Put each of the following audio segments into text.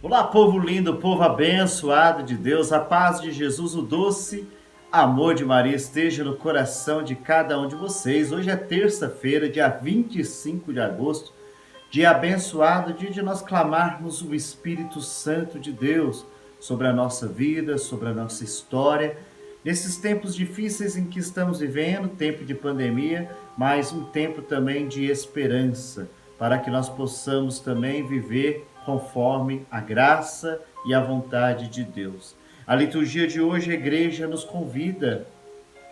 Olá, povo lindo, povo abençoado de Deus, a paz de Jesus, o doce amor de Maria esteja no coração de cada um de vocês. Hoje é terça-feira, dia 25 de agosto, dia abençoado, dia de nós clamarmos o Espírito Santo de Deus sobre a nossa vida, sobre a nossa história. Nesses tempos difíceis em que estamos vivendo, tempo de pandemia, mas um tempo também de esperança, para que nós possamos também viver conforme a graça e a vontade de Deus. A liturgia de hoje, a igreja nos convida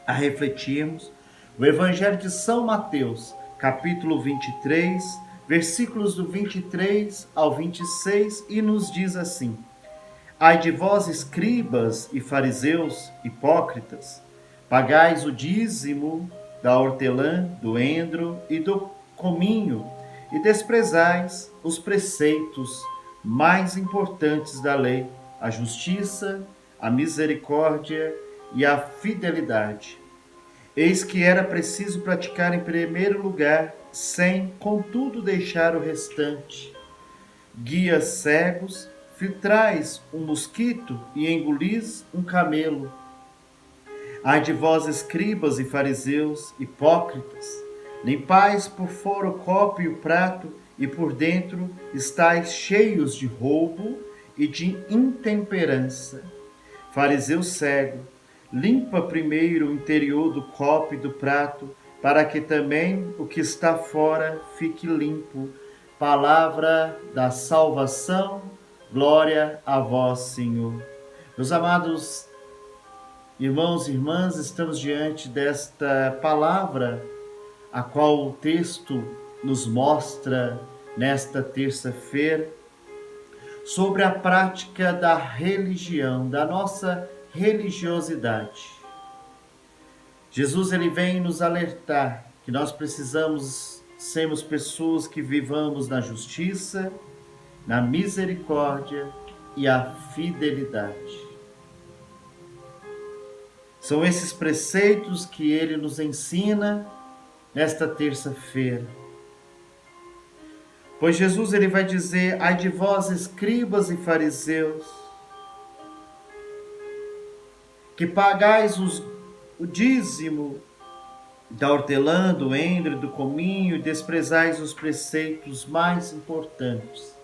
a refletirmos o Evangelho de São Mateus, capítulo 23, versículos do 23 ao 26, e nos diz assim: Ai de vós, escribas e fariseus hipócritas, pagais o dízimo da hortelã, do endro e do cominho, e desprezais os preceitos mais importantes da lei, a justiça, a misericórdia e a fidelidade. Eis que era preciso praticar em primeiro lugar, sem, contudo, deixar o restante. Guias cegos, filtrais um mosquito e engolis um camelo. Ai de vós, escribas e fariseus, hipócritas, limpais por fora o copo e o prato, e por dentro estáis cheios de roubo e de intemperança. Fariseu cego, limpa primeiro o interior do copo e do prato, para que também o que está fora fique limpo. Palavra da salvação, glória a vós, Senhor. Meus amados irmãos e irmãs, estamos diante desta palavra, a qual o texto nos mostra nesta terça-feira, sobre a prática da religião, da nossa religiosidade. Jesus ele vem nos alertar que nós precisamos sermos pessoas que vivamos na justiça, na misericórdia e a fidelidade. São esses preceitos que ele nos ensina nesta terça-feira. Pois Jesus ele vai dizer: ai de vós, escribas e fariseus, que pagais o dízimo da hortelã, do endro e do cominho, e desprezais os preceitos mais importantes.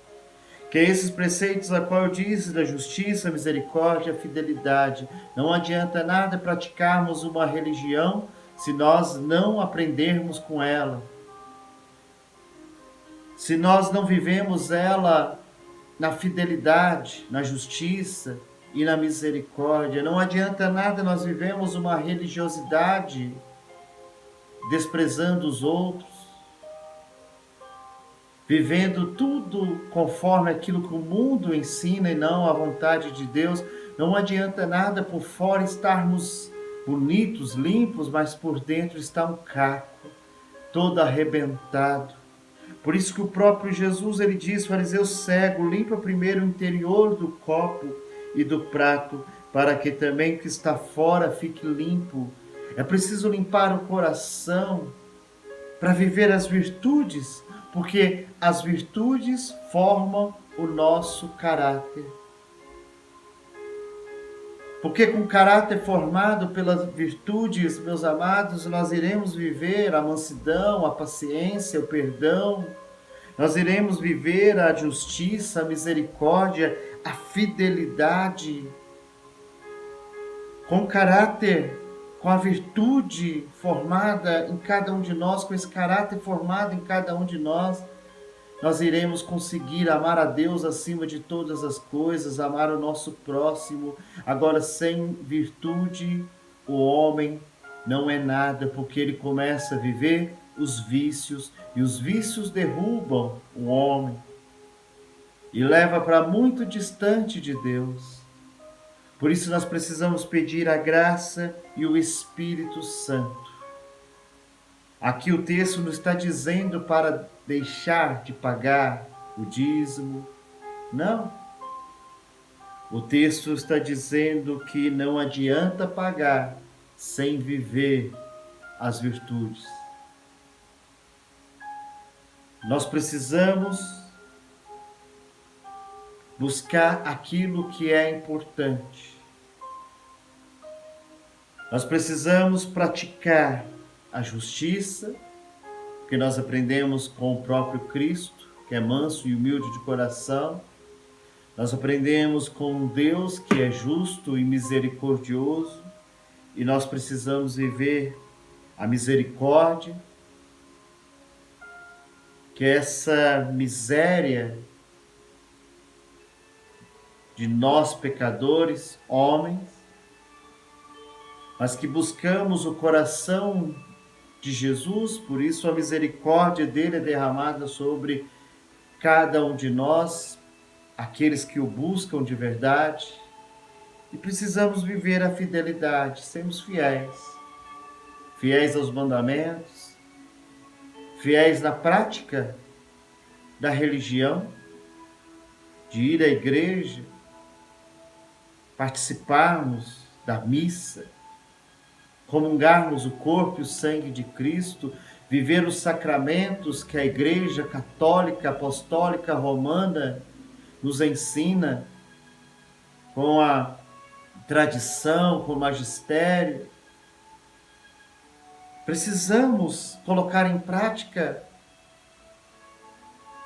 Que esses preceitos a qual eu disse, da justiça, misericórdia, fidelidade. Não adianta nada praticarmos uma religião se nós não aprendermos com ela. Se nós não vivemos ela na fidelidade, na justiça e na misericórdia. Não adianta nada nós vivemos uma religiosidade desprezando os outros, vivendo tudo conforme aquilo que o mundo ensina e não a vontade de Deus. Não adianta nada por fora estarmos bonitos, limpos, mas por dentro está um caco, todo arrebentado. Por isso que o próprio Jesus ele diz: fariseu cego, limpa primeiro o interior do copo e do prato, para que também o que está fora fique limpo. É preciso limpar o coração para viver as virtudes, porque as virtudes formam o nosso caráter. Porque com caráter formado pelas virtudes, meus amados, nós iremos viver a mansidão, a paciência, o perdão. Nós iremos viver a justiça, a misericórdia, a fidelidade. Com caráter, com a virtude formada em cada um de nós, com esse caráter formado em cada um de nós, nós iremos conseguir amar a Deus acima de todas as coisas, amar o nosso próximo. Agora, sem virtude, o homem não é nada, porque ele começa a viver os vícios, e os vícios derrubam o homem e leva para muito distante de Deus. Por isso nós precisamos pedir a graça e o Espírito Santo. Aqui o texto nos está dizendo para deixar de pagar o dízimo. Não. O texto está dizendo que não adianta pagar sem viver as virtudes. Nós precisamos buscar aquilo que é importante. Nós precisamos praticar a justiça, porque nós aprendemos com o próprio Cristo, que é manso e humilde de coração. Nós aprendemos com um Deus que é justo e misericordioso, e nós precisamos viver a misericórdia, que é essa miséria de nós pecadores, homens, mas que buscamos o coração de Jesus, por isso a misericórdia dele é derramada sobre cada um de nós, aqueles que o buscam de verdade, e precisamos viver a fidelidade, sermos fiéis, fiéis aos mandamentos, fiéis na prática da religião, de ir à igreja, participarmos da missa, comungarmos o corpo e o sangue de Cristo, viver os sacramentos que a Igreja Católica, Apostólica, Romana nos ensina, com a tradição, com o magistério. Precisamos colocar em prática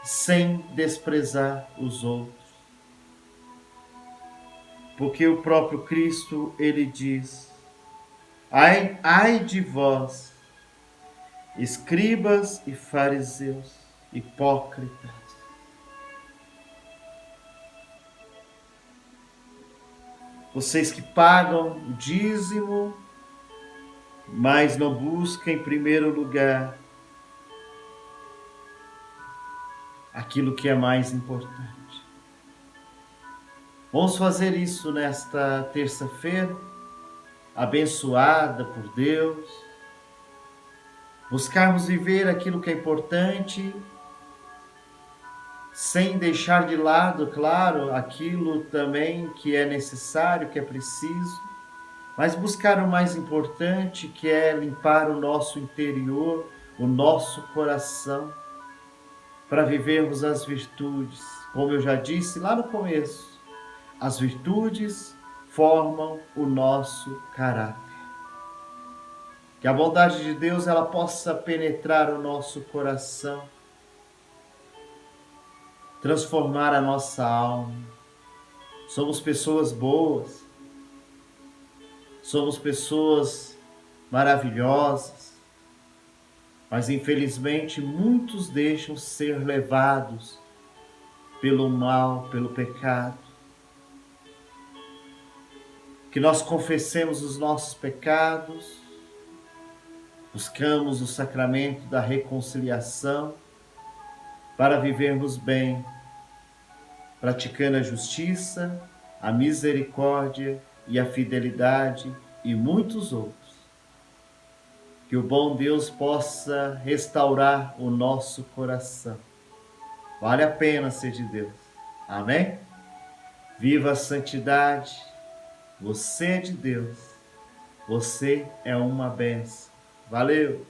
sem desprezar os outros. Porque o próprio Cristo, ele diz: ai de vós, escribas e fariseus, hipócritas. Vocês que pagam o dízimo, mas não buscam em primeiro lugar aquilo que é mais importante. Vamos fazer isso nesta terça-feira, abençoada por Deus, buscarmos viver aquilo que é importante, sem deixar de lado, claro, aquilo também que é necessário, que é preciso, mas buscar o mais importante, que é limpar o nosso interior, o nosso coração, para vivermos as virtudes. Como eu já disse lá no começo, as virtudes formam o nosso caráter. Que a bondade de Deus ela possa penetrar o nosso coração, transformar a nossa alma. Somos pessoas boas, somos pessoas maravilhosas, mas infelizmente muitos deixam ser levados pelo mal, pelo pecado. Que nós confessemos os nossos pecados, buscamos o sacramento da reconciliação para vivermos bem, praticando a justiça, a misericórdia e a fidelidade e muitos outros. Que o bom Deus possa restaurar o nosso coração. Vale a pena ser de Deus. Amém? Viva a santidade. Você é de Deus. Você é uma bênção. Valeu!